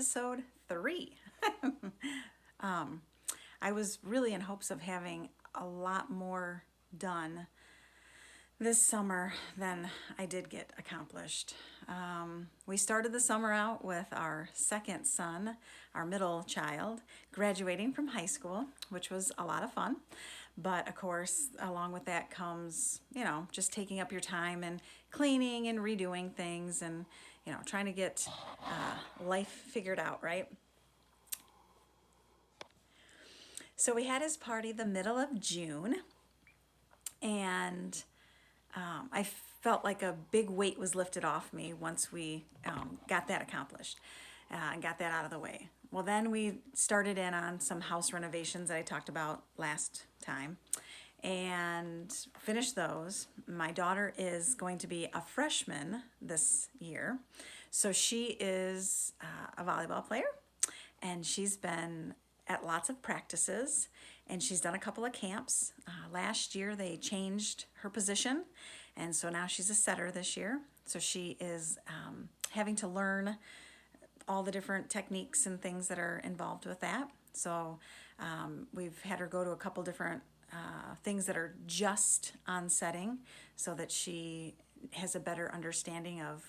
episode 3. I was really in hopes of having a lot more done this summer than I did get accomplished. We started the summer out with our second son, our middle child, graduating from high school, which was a lot of fun. But of course, along with that comes, just taking up your time and cleaning and redoing things and, trying to get life figured out, right? So we had his party the middle of June, and I felt like a big weight was lifted off me once we got that accomplished and got that out of the way. Well, then we started in on some house renovations that I talked about last time and finished those. My daughter is going to be a freshman this year, so she is a volleyball player, and she's been at lots of practices, and she's done a couple of camps. Last year they changed her position, and so now she's a setter this year. So she is having to learn all the different techniques and things that are involved with that. So we've had her go to a couple different things that are just on setting so that she has a better understanding of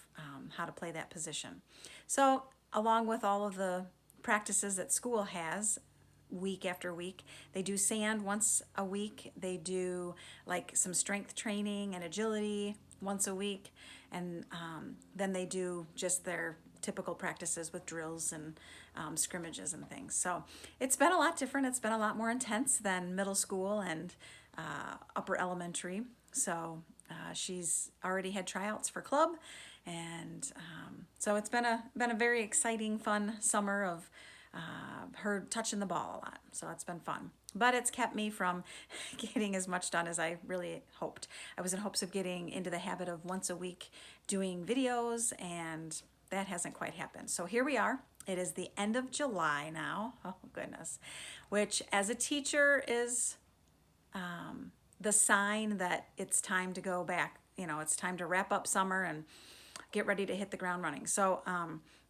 how to play that position. So along with all of the practices that school has week after week, they do sand once a week, they do like some strength training and agility once a week, and then they do just their typical practices with drills and scrimmages and things. So it's been a lot different. It's been a lot more intense than middle school and upper elementary. So she's already had tryouts for club, and so it's been a very exciting, fun summer of her touching the ball a lot. So it's been fun. But it's kept me from getting as much done as I really hoped. I was in hopes of getting into the habit of once a week doing videos, and that hasn't quite happened. So here we are. It is the end of July now. Oh, goodness. Which, as a teacher, is the sign that it's time to go back. It's time to wrap up summer and get ready to hit the ground running. So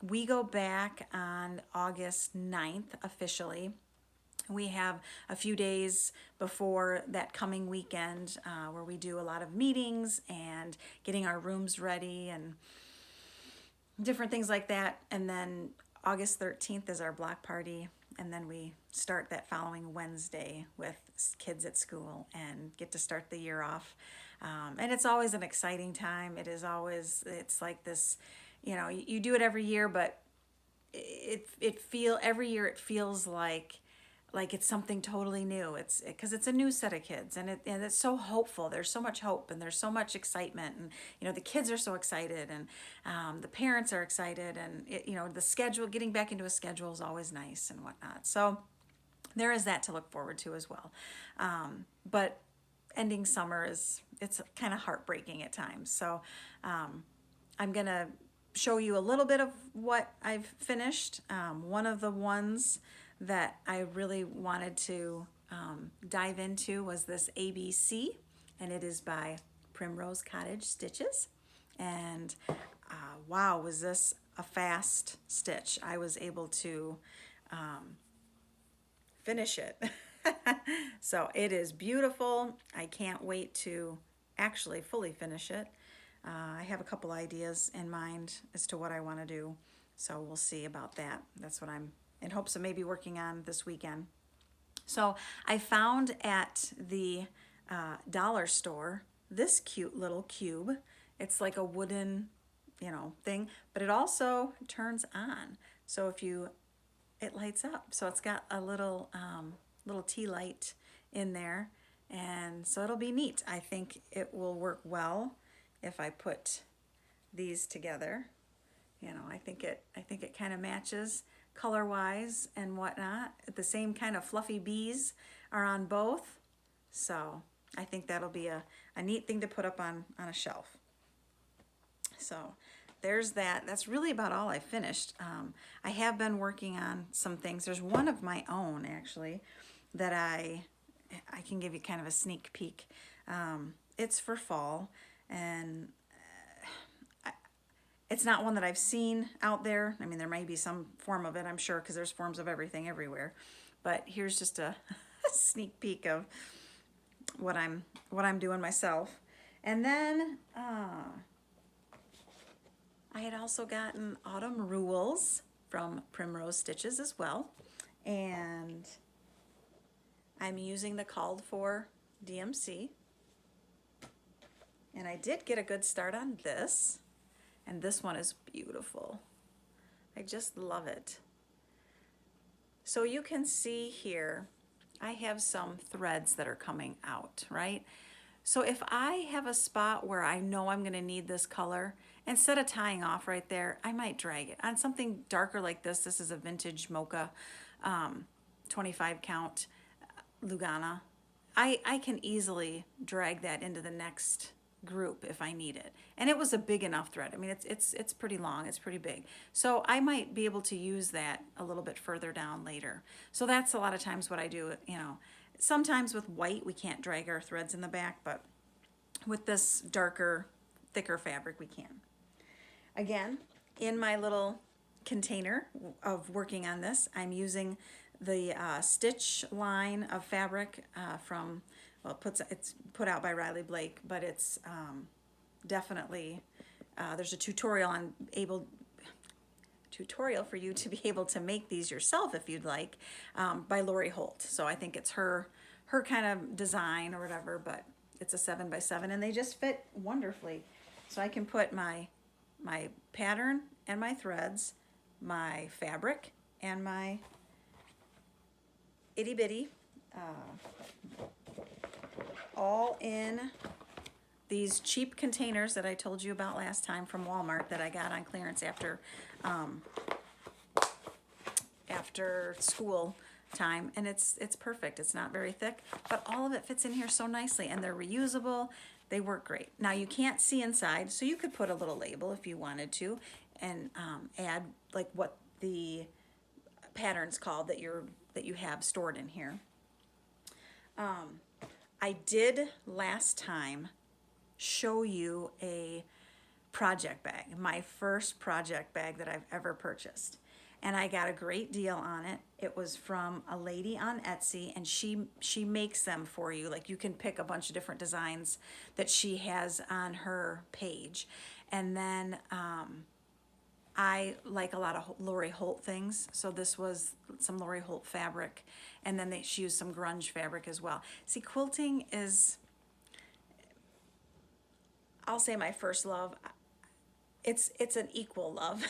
we go back on August 9th officially. We have a few days before that coming weekend where we do a lot of meetings and getting our rooms ready and different things like that. And then August 13th is our block party. And then we start that following Wednesday with kids at school and get to start the year off. And it's always an exciting time. It's like this, you do it every year, but every year it feels like it's something totally new. It's because it's a new set of kids, and it's so hopeful. There's so much hope, and there's so much excitement, and the kids are so excited, and the parents are excited, and the schedule, getting back into a schedule is always nice and whatnot. So there is that to look forward to as well. But ending summer it's kind of heartbreaking at times. So I'm gonna show you a little bit of what I've finished. One of the ones that I really wanted to dive into was this ABC, and it is by Primrose Cottage Stitches. And wow, was this a fast stitch. I was able to finish it. So it is beautiful. I can't wait to actually fully finish it. I have a couple ideas in mind as to what I want to do, so we'll see about that. That's what I'm in hopes of maybe working on this weekend. So I found at the dollar store this cute little cube. It's like a wooden, thing, but it also turns on. So it lights up. So it's got a little tea light in there, and so it'll be neat. I think it will work well if I put these together. I think it kind of matches color-wise and whatnot. The same kind of fluffy bees are on both, so I think that'll be a neat thing to put up on a shelf. So there's that. That's really about all I finished. I have been working on some things. There's one of my own, actually, that I can give you kind of a sneak peek. It's for fall, and It's not one that I've seen out there. I mean, there may be some form of it, I'm sure, because there's forms of everything everywhere. But here's just a sneak peek of what I'm doing myself. And then I had also gotten Autumn Rules from Primrose Stitches as well. And I'm using the called for DMC. And I did get a good start on this. And this one is beautiful. I just love it. So you can see here, I have some threads that are coming out, right? So if I have a spot where I know I'm gonna need this color, instead of tying off right there, I might drag it. On something darker like this is a vintage mocha 25 count Lugana. I can easily drag that into the next group if I need it. And it was a big enough thread. I mean, it's pretty long, it's pretty big. So I might be able to use that a little bit further down later. So that's a lot of times what I do, you know. Sometimes with white, we can't drag our threads in the back, but with this darker, thicker fabric, we can. Again, in my little container of working on this, I'm using the stitch line of fabric from, well, it's put out by Riley Blake, but it's definitely, there's a tutorial for you to be able to make these yourself if you'd like, by Lori Holt. So I think it's her kind of design or whatever, but it's a 7x7 and they just fit wonderfully. So I can put my pattern and my threads, my fabric and my itty bitty, all in these cheap containers that I told you about last time from Walmart that I got on clearance after school time, and it's perfect. It's not very thick, but all of it fits in here so nicely, and they're reusable. They work great. Now you can't see inside, so you could put a little label if you wanted to, and add like what the pattern's called that you have stored in here. I did last time show you a project bag, my first project bag that I've ever purchased. And I got a great deal on it. It was from a lady on Etsy, and she makes them for you. Like, you can pick a bunch of different designs that she has on her page. And then I like a lot of Lori Holt things, so this was some Lori Holt fabric, and then she used some grunge fabric as well. See, quilting is, I'll say, my first love. It's an equal love.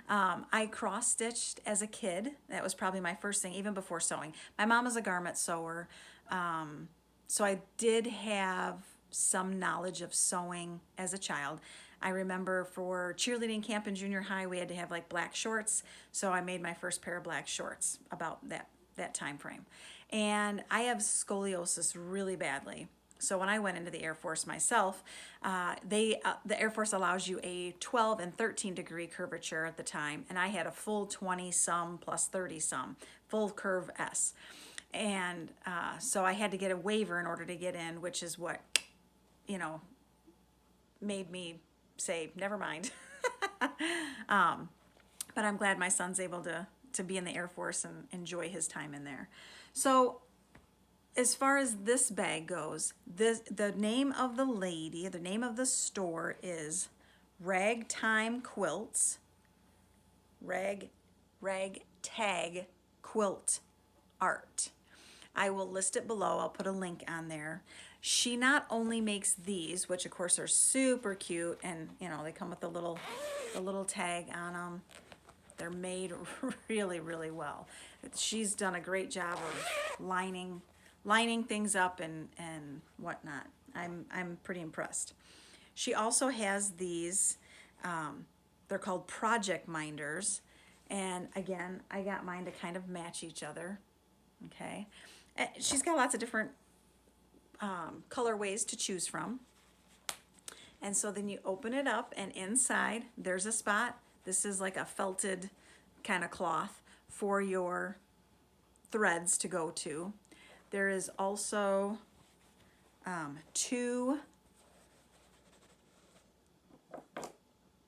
I cross-stitched as a kid. That was probably my first thing, even before sewing. My mom is a garment sewer, so I did have some knowledge of sewing as a child. I remember for cheerleading camp in junior high, we had to have like black shorts, so I made my first pair of black shorts about that time frame. And I have scoliosis really badly. So when I went into the Air Force myself, the Air Force allows you a 12 and 13 degree curvature at the time, and I had a full 20 some plus 30 some, full curve S. And so I had to get a waiver in order to get in, which is what, you know, made me say, never mind. But I'm glad my son's able to be in the Air Force and enjoy his time in there. So as far as this bag goes, the name of the lady, the name of the store is Ragtime Quilts, Ragtag Quilt Art. I will list it below. I'll put a link on there. She not only makes these, which of course are super cute, and you know, they come with the little tag on them. They're made really, really well. She's done a great job of lining things up and whatnot. I'm pretty impressed. She also has these, they're called project minders, and again, I got mine to kind of match each other. Okay, she's got lots of different colorways to choose from, and so then you open it up, and inside there's a spot. This is like a felted kind of cloth for your threads to go to. There is also two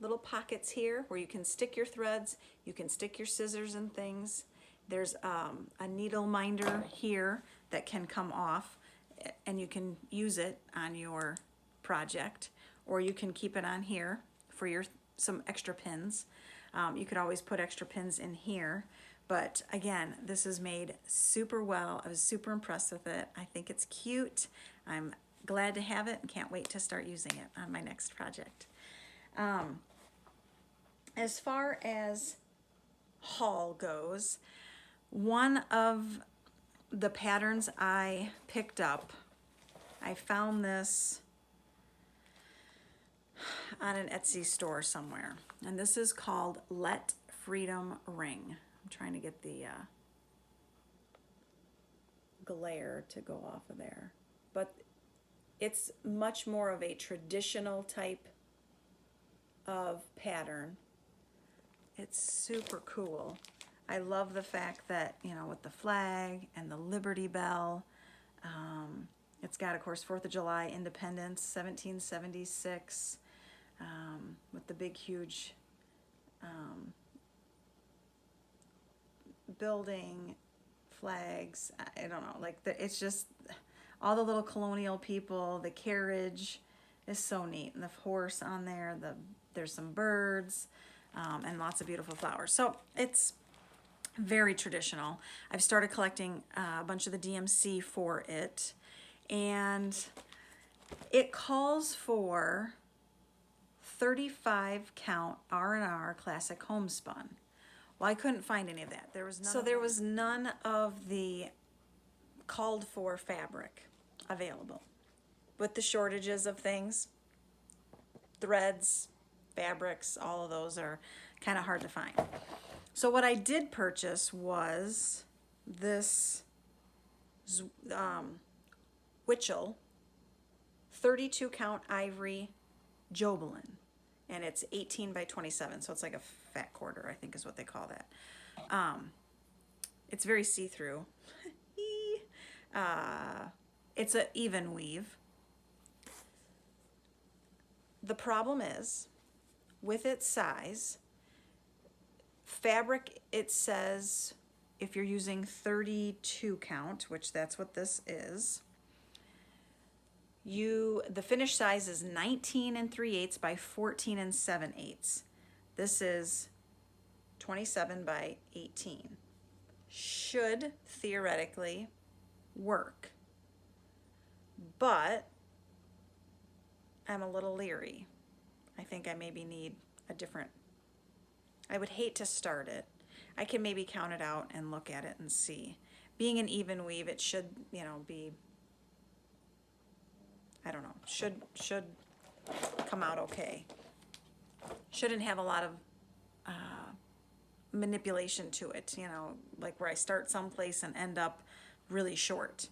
little pockets here where you can stick your threads, you can stick your scissors and things. There's a needle minder here that can come off, and you can use it on your project, or you can keep it on here for your some extra pins. You could always put extra pins in here, but again, this is made super well. I was super impressed with it. I think it's cute. I'm glad to have it and can't wait to start using it on my next project. As far as haul goes, one of the patterns I picked up, I found this on an Etsy store somewhere, and this is called Let Freedom Ring. I'm trying to get the glare to go off of there, but it's much more of a traditional type of pattern. It's super cool. I love the fact that, you know, with the flag and the Liberty Bell, it's got, of course, 4th of July, Independence, 1776, with the big, huge building, flags. I don't know, like, it's just all the little colonial people, the carriage is so neat, and the horse on there, there's some birds, and lots of beautiful flowers. So it's very traditional. I've started collecting a bunch of the DMC for it, and it calls for 35 count R&R classic homespun. Well, I couldn't find any of that. There was none of the called for fabric available. With the shortages of things, threads, fabrics, all of those are kind of hard to find. So what I did purchase was this Witchell 32 count ivory Jobelin, and it's 18 by 27, so it's like a fat quarter, I think is what they call that. It's very see-through. It's an even weave. The problem is, with its size, fabric, it says if you're using 32 count, which that's what this is, the finished size is 19 3/8 by 14 7/8. This is 27 by 18. Should theoretically work, but I'm a little leery. I think I maybe need a different, I would hate to start it. I can maybe count it out and look at it and see. Being an even weave, it should, you know, be, I don't know, should come out okay. Shouldn't have a lot of manipulation to it, you know, like where I start someplace and end up really short.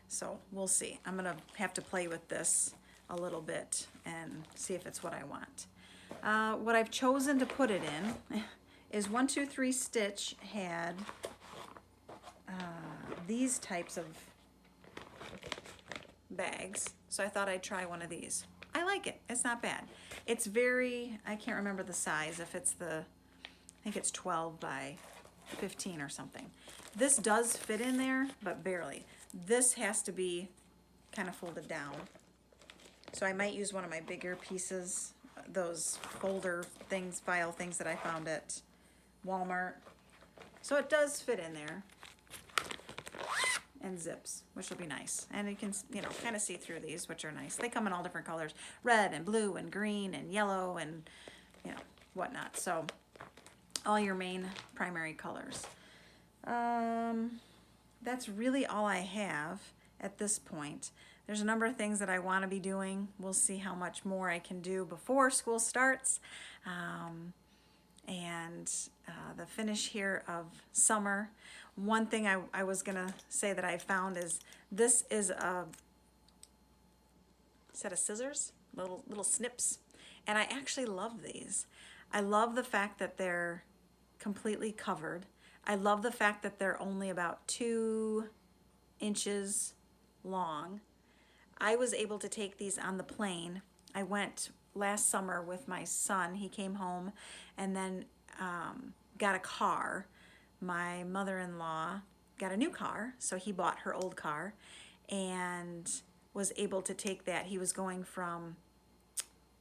So we'll see. I'm gonna have to play with this a little bit and see if it's what I want. What I've chosen to put it in is 1 2 3 Stitch had these types of bags, so I thought I'd try one of these. I like it. It's not bad. It's very, I can't remember the size, if it's I think it's 12 by 15 or something. This does fit in there, but barely. This has to be kind of folded down. So I might use one of my bigger pieces, those folder things, file things that I found at Walmart. So it does fit in there. And zips, which will be nice. And you can, you know, kind of see through these, which are nice. They come in all different colors, red and blue and green and yellow and, you know, whatnot. So all your main primary colors. That's really all I have at this point. There's a number of things that I want to be doing. We'll see how much more I can do before school starts. The finish here of summer. One thing I was gonna say that I found is this is a set of scissors, little snips, and I actually love these. I love the fact that they're completely covered. I love the fact that they're only about 2 inches long. I was able to take these on the plane. I went last summer with my son. He came home and then got a car. My mother-in-law got a new car, so he bought her old car and was able to take that. He was going from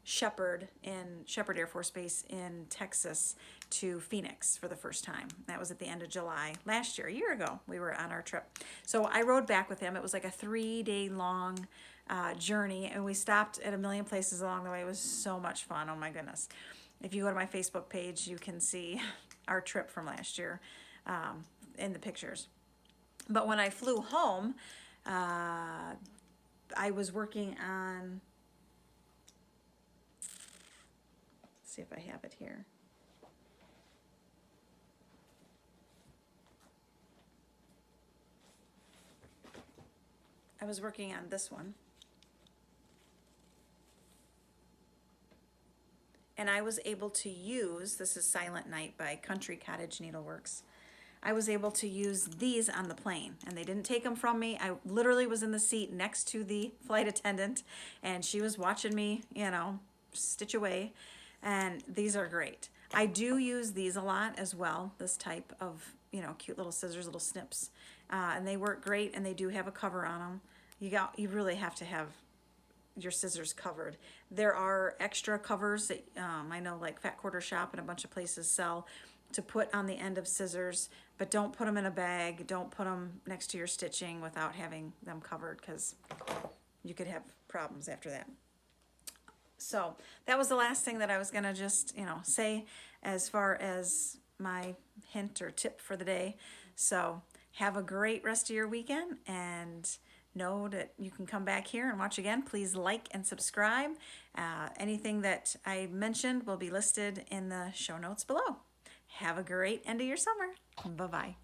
Shepherd Air Force Base in Texas to Phoenix for the first time. That was at the end of July last year, a year ago. We were on our trip. So I rode back with him. It was like a 3-day long journey, and we stopped at a million places along the way. It was so much fun. Oh my goodness. If you go to my Facebook page, you can see our trip from last year in the pictures. But when I flew home, I was working on, let's see if I have it here. I was working on this one. And I was able to use, this is Silent Night by Cottage Needleworks. I was able to use these on the plane, and they didn't take them from me. I literally was in the seat next to the flight attendant, and she was watching me, you know, stitch away, and these are great. I do use these a lot as well, this type of, you know, cute little scissors, little snips, and they work great, and they do have a cover on them. You really have to have your scissors covered. There are extra covers that I know like Fat Quarter Shop and a bunch of places sell to put on the end of scissors, but don't put them in a bag. Don't put them next to your stitching without having them covered, because you could have problems after that. So that was the last thing that I was gonna just, you know, say as far as my hint or tip for the day. So have a great rest of your weekend, and know that you can come back here and watch again. Please like and subscribe. Anything that I mentioned will be listed in the show notes below. Have a great end of your summer. Bye-bye.